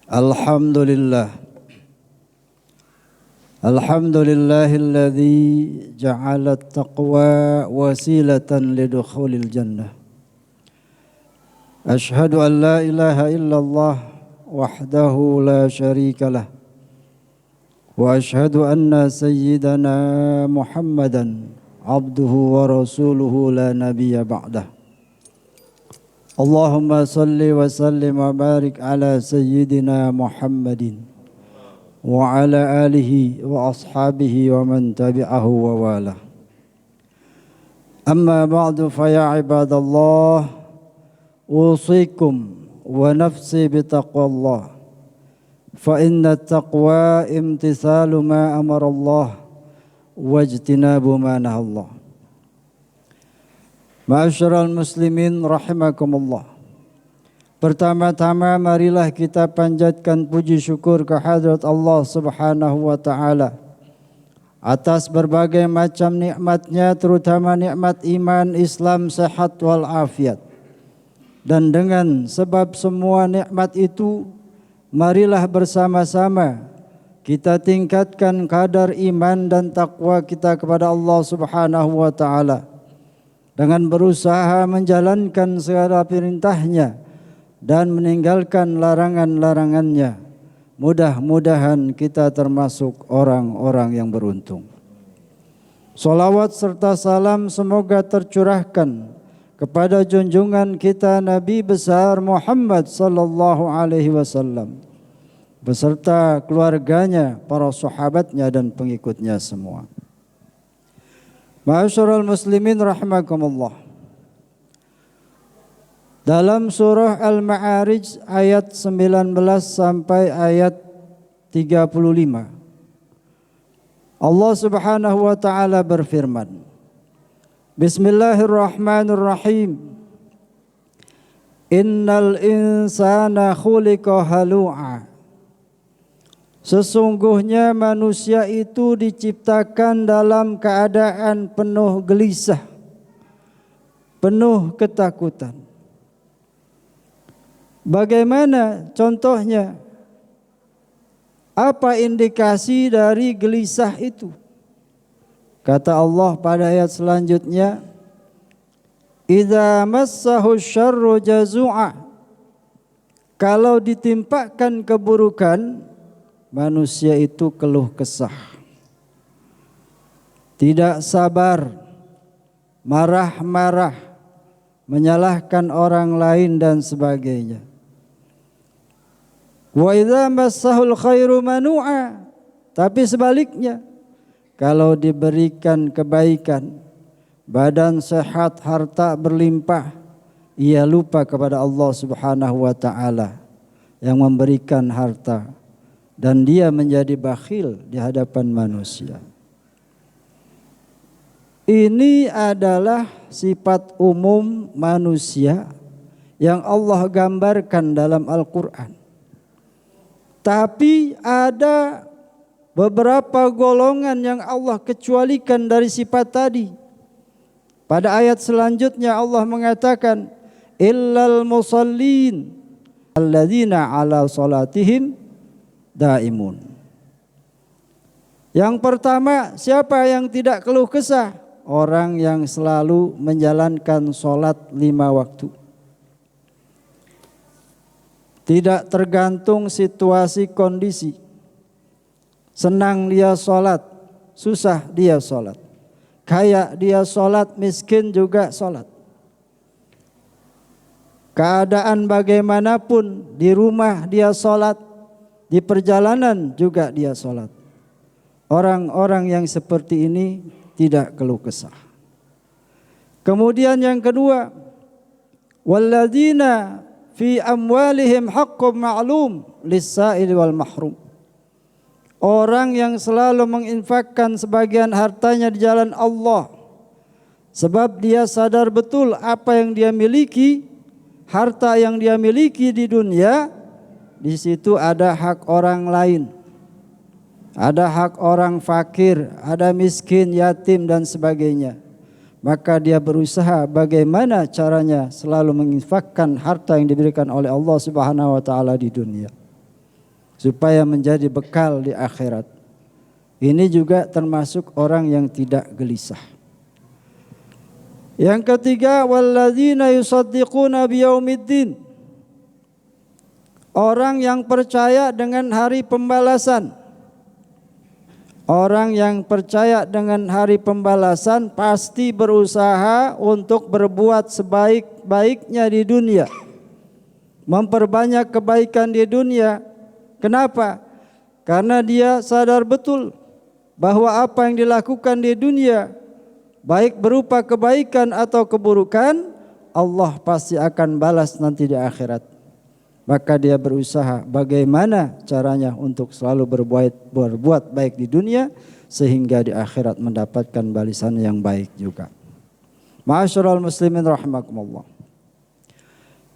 Alhamdulillah. Alhamdulillahilladzi ja'ala at-taqwa wasilatan lidukhulil jannah. Ashhadu an la ilaha illallah wahdahu la syarika lah. Wa ashhadu anna sayyidana Muhammadan abduhu wa rasuluhu la nabiyya ba'dah. Allahumma salli wa sallim wa barik ala sayyidina Muhammadin wa ala alihi wa ashabihi wa man tabi'ahu wa wala. Amma ba'du fa ya ibadallah, usikum wa nafsi bitaqwallah. Fa inna at-taqwa imtithalu ma amara Allah wa ijtinabu ma nahallah. Ma'asyiral muslimin rahimakumullah. Pertama-tama marilah kita panjatkan puji syukur kehadrat Allah Subhanahu wa taala atas berbagai macam nikmat-Nya, terutama nikmat iman, Islam, sehat wal afiat. Dan dengan sebab semua nikmat itu, marilah bersama-sama kita tingkatkan kadar iman dan takwa kita kepada Allah Subhanahu wa taala dengan berusaha menjalankan segala perintah-Nya dan meninggalkan larangan-larangan-Nya. Mudah-mudahan kita termasuk orang-orang yang beruntung. Salawat serta salam semoga tercurahkan kepada junjungan kita Nabi besar Muhammad sallallahu alaihi wasallam beserta keluarganya, para sahabatnya dan pengikutnya semua. Ma'asyiral muslimin rahimakumullah. Dalam surah Al-Ma'arij ayat 19 sampai ayat 35, Allah Subhanahu wa taala berfirman, Bismillahirrahmanirrahim. Innal insana khuliqa halu'a. Sesungguhnya manusia itu diciptakan dalam keadaan penuh gelisah, penuh ketakutan. Bagaimana contohnya? Apa indikasi dari gelisah itu? Kata Allah pada ayat selanjutnya, Idza massahu syarru jazu'a. Kalau ditimpakan keburukan, manusia itu keluh kesah, tidak sabar, marah-marah, menyalahkan orang lain dan sebagainya. Wa idza massahul khairu manu'a. Tapi sebaliknya, kalau diberikan kebaikan, badan sehat, harta berlimpah, ia lupa kepada Allah Subhanahu wa taala yang memberikan harta, dan dia menjadi bakhil di hadapan manusia. Ini adalah sifat umum manusia yang Allah gambarkan dalam Al-Quran. Tapi ada beberapa golongan yang Allah kecualikan dari sifat tadi. Pada ayat selanjutnya Allah mengatakan, illal musallin alladzina ala salatihim daimun. Yang pertama, siapa yang tidak keluh kesah? Orang yang selalu menjalankan sholat 5 waktu. Tidak tergantung situasi kondisi. Senang dia sholat, susah dia sholat. Kaya dia sholat, miskin juga sholat. Keadaan bagaimanapun, di rumah dia sholat, di perjalanan juga dia sholat. Orang-orang yang seperti ini tidak keluh kesah. Kemudian yang kedua, walladzina fi amwalihim haqqun ma'lum lis-sa'il wal mahrum. Orang yang selalu menginfakkan sebagian hartanya di jalan Allah, sebab dia sadar betul apa yang dia miliki, harta yang dia miliki di dunia, di situ ada hak orang lain. Ada hak orang fakir, ada miskin, yatim dan sebagainya. Maka dia berusaha bagaimana caranya selalu menginfakkan harta yang diberikan oleh Allah Subhanahu wa taala di dunia. supaya menjadi bekal di akhirat. Ini juga termasuk orang yang tidak gelisah. Yang ketiga, walladzina yusaddiquna biyaumiddin. Orang yang percaya dengan hari pembalasan. Orang yang percaya dengan hari pembalasan pasti berusaha untuk berbuat sebaik-baiknya di dunia. Memperbanyak kebaikan di dunia. Kenapa? Karena dia sadar betul bahwa apa yang dilakukan di dunia, baik berupa kebaikan atau keburukan, Allah pasti akan balas nanti di akhirat. Maka dia berusaha bagaimana caranya untuk selalu berbuat baik di dunia sehingga di akhirat mendapatkan balasan yang baik juga. Ma'asyiral muslimin rahimakumullah.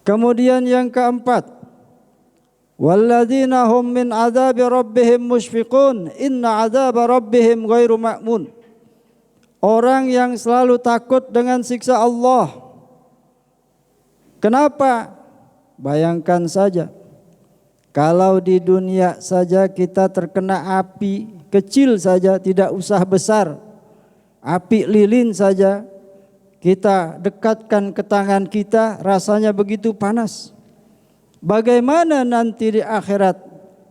Kemudian yang keempat, walladzina hum min adzabi rabbihim musyfiqun inna adzaba rabbihim ghairu ma'mun. Orang yang selalu takut dengan siksa Allah. Kenapa? Bayangkan saja, kalau di dunia saja kita terkena api kecil saja, tidak usah besar, api lilin saja kita dekatkan ke tangan kita, rasanya begitu panas. Bagaimana nanti di akhirat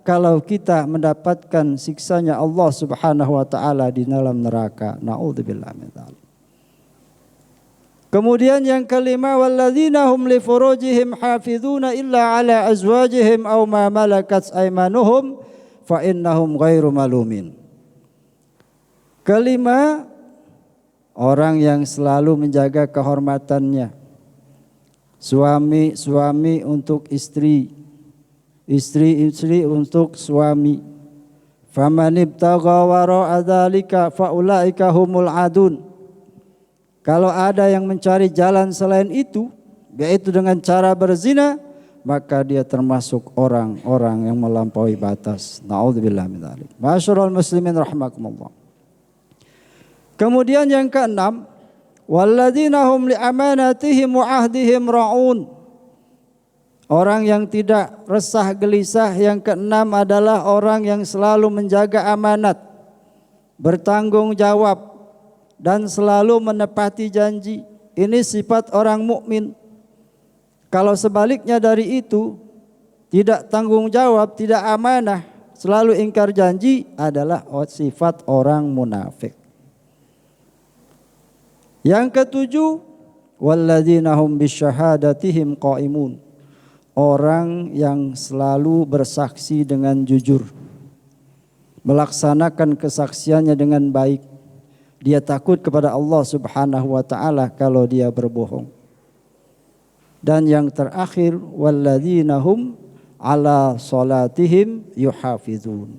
kalau kita mendapatkan siksanya Allah Subhanahu wa taala di dalam neraka? Na'udzubillah min dzalik. Kemudian yang kelima, walladzina hum li furujihim hafizuna illa ala azwajihim aw ma malakat aymanuhum fa innahum ghairu malumin. Kelima, orang yang selalu menjaga kehormatannya. Suami untuk istri, istri untuk suami. Faman ibtagha wara'a dzalika fa ulaika humul adun. Kalau ada yang mencari jalan selain itu, yaitu dengan cara berzina, maka dia termasuk orang-orang yang melampaui batas. Na'udzubillah min dzalik. Ma'asyiral muslimin rahimakumullah. Kemudian yang keenam, walladzina hum li amanatihim wa ahdihim ra'un. Orang yang tidak resah gelisah yang keenam adalah orang yang selalu menjaga amanat, bertanggung jawab, dan selalu menepati janji. Ini sifat orang mukmin. Kalau sebaliknya dari itu, tidak tanggung jawab, tidak amanah, selalu ingkar janji, adalah sifat orang munafik. Yang ketujuh, walladzina hum bisyahadatihim qaimun. Orang yang selalu bersaksi dengan jujur, melaksanakan kesaksiannya dengan baik. Dia takut kepada Allah Subhanahu wa taala kalau dia berbohong. Dan yang terakhir, walladzina hum ala salatihim yuhafizun.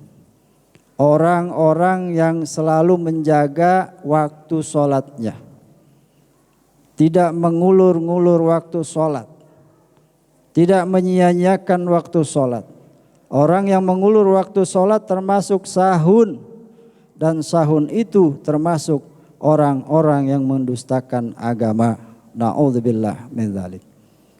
Orang-orang yang selalu menjaga waktu salatnya. Tidak mengulur-ngulur waktu salat. Tidak menyia-nyiakan waktu salat. Orang yang mengulur waktu salat termasuk sahun. Dan sahun itu termasuk orang-orang yang mendustakan agama. Na'udzubillah min dzalik.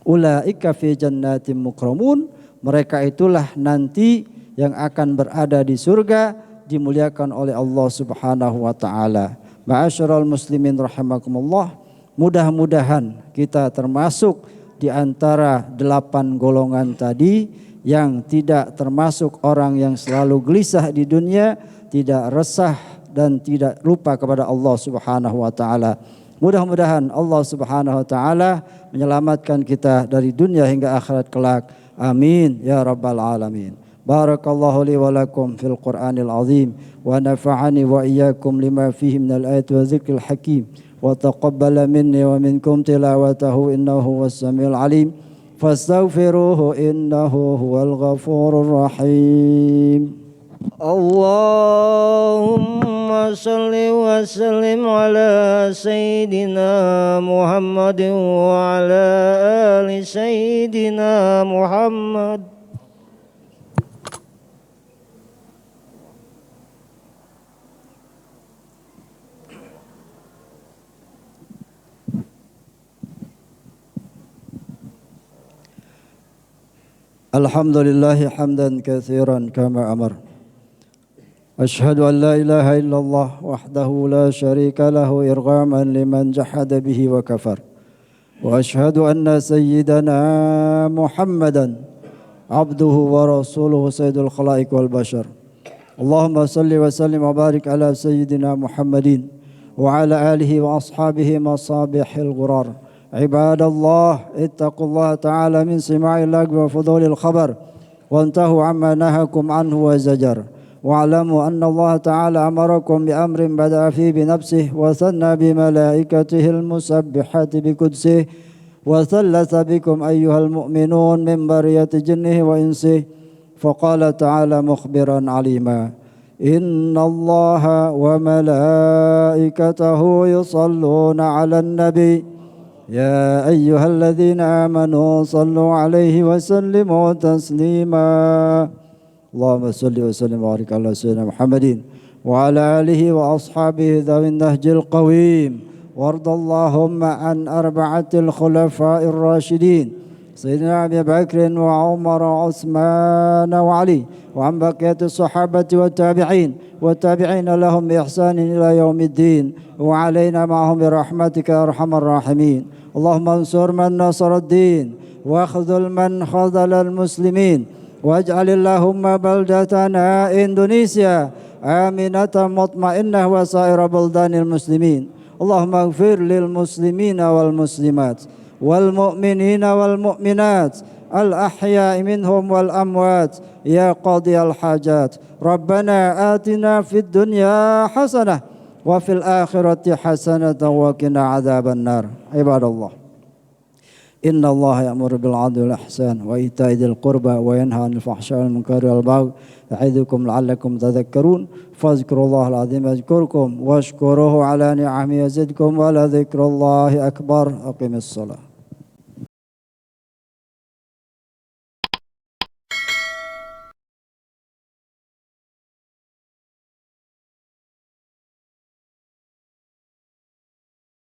Ulaika fi jannatin mukramun. Mereka itulah nanti yang akan berada di surga, dimuliakan oleh Allah Subhanahu wa taala. Ma'asyiral muslimin rahimakumullah. Mudah-mudahan kita termasuk di antara 8 golongan tadi yang tidak termasuk orang yang selalu gelisah di dunia, tidak resah dan tidak lupa kepada Allah Subhanahu wa taala. Mudah-mudahan Allah Subhanahu wa taala menyelamatkan kita dari dunia hingga akhirat kelak. Amin ya rabbal alamin. Barakallahu li wa lakum fil Qur'anil azim wa nafa'ani wa iyyakum lima fihi minal ayati wa dzikril hakim wa taqabbala minni wa minkum tilawatahu innahu huwas samiul alim. Fastaghfiruhu innahu huwal ghafurur rahim. Allahumma salli wa sallim ala Sayyidina Muhammadin wa ala ali Sayyidina Muhammad. الحمد لله حمدا كثيرا كما أمر. أشهد أن لا إله إلا الله وحده لا شريك له إرغاما لمن جحد به وكفر. وأشهد أن سيدنا محمدا عبده ورسوله سيد الخلائق والبشر. اللهم صل وسلم وبارك على سيدنا محمد وعلى آله وأصحابه مصابيح الغرار. عباد الله اتقوا الله تعالى من سماع اللغو وفضول الخبر وانتهوا عما نهاكم عنه وزجر. واعلموا أن الله تعالى أمركم بأمر بدأ فيه بنفسه وثنى بملائكته المسبحة بقدسه وثلث بكم أيها المؤمنون من برية جنه وإنسه فقال تعالى مخبرا عليما إن الله وملائكته يصلون على النبي يا أيها الذين آمنوا صلوا عليه وسلموا تسليما اللهم صل وسلم وبارك على سيدنا محمد وعلى آله وأصحابه ذوي النهج القويم. وارض اللهم عن أربعة الخلفاء الراشدين سيدنا أبي بكر وعمر وعثمان وعلي وعن بقية الصحابة والتابعين لهم بإحسان إلى يوم الدين وعلينا معهم برحمتك يا أرحم الراحمين. اللهم انصر من نصر الدين واخذل من خذل المسلمين واجعل اللهم بلدتنا إندونيسيا آمنة مطمئنة وسائر بلدان المسلمين. اللهم اغفر للمسلمين والمسلمات والمؤمنين والمؤمنات الأحياء منهم والأموات يا قاضي الحاجات. ربنا آتنا في الدنيا حسنة وفي الآخرة حسنة وقنا عذاب النار. عباد الله إن الله يأمر بالعدل والإحسان وإيتاء ذي القربى وينهى عن الفحشاء والمنكر والبغي يعظكم لعلكم تذكرون. فاذكروا الله العظيم يذكركم واشكروه على نعمه يزدكم ولذكر الله أكبر. أقم الصلاة.